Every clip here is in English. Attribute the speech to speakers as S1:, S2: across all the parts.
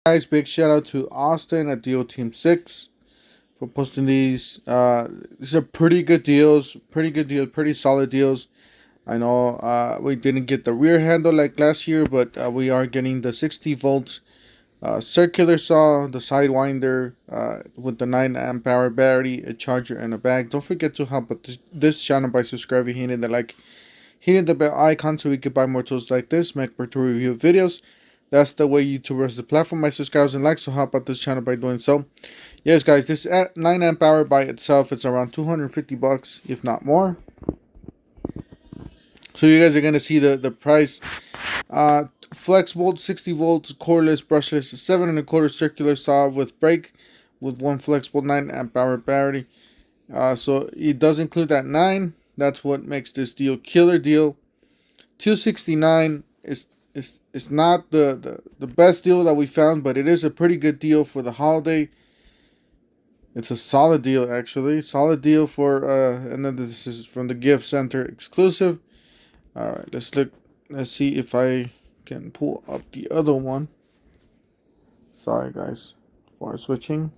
S1: Guys, big shout out to Austin at DO Team 6 for posting these. These are pretty good deals, pretty solid deals. I know we didn't get the rear handle like last year, but we are getting the 60-volt circular saw, the sidewinder with the 9 amp hour battery, a charger, and a bag. Don't forget to help this channel by subscribing, hitting the like, hitting the bell icon so we can buy more tools like this, make more tool review videos. That's the way YouTubers the platform. My subscribers and likes, so help out this channel by doing so. Yes, guys, this 9 amp hour by itself, it's around 250 bucks, if not more. So you guys are gonna see the price. Flexvolt 60 volts cordless brushless 7 1/4 circular saw with brake with one Flexvolt 9 amp hour battery. So it does include that 9. That's what makes this deal killer deal. $269 is not the best deal that we found, but it is a pretty good deal for the holiday. It's a solid deal, actually. Solid deal for and then this is from the gift center exclusive. All right, let's see if I can pull up the other one. Sorry guys for switching.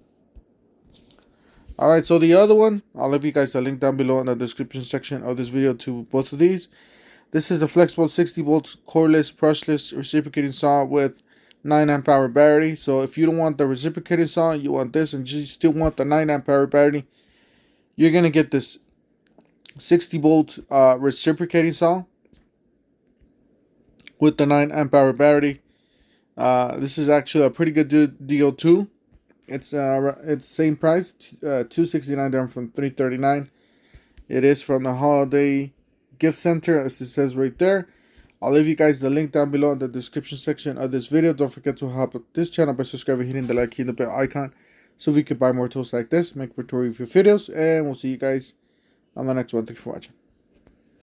S1: All right, so the other one, I'll leave you guys a link down below in the description section of this video to both of these. This is the Flexvolt 60 volts cordless brushless reciprocating saw with 9 amp hour battery. So if you don't want the reciprocating saw, you want this, and you still want the 9 amp hour battery, you're gonna get this 60 volt reciprocating saw with the 9 amp hour battery. This is actually a pretty good deal too. It's same price, $269 down from $339. It is from the holiday gift center, as it says right there. I'll leave you guys the link down below in the description section of this video. Don't forget to help this channel by subscribing, hitting the like, hitting the bell icon, so we can buy more tools like this, make more tool review videos, and we'll see you guys on the next one. Thanks for watching.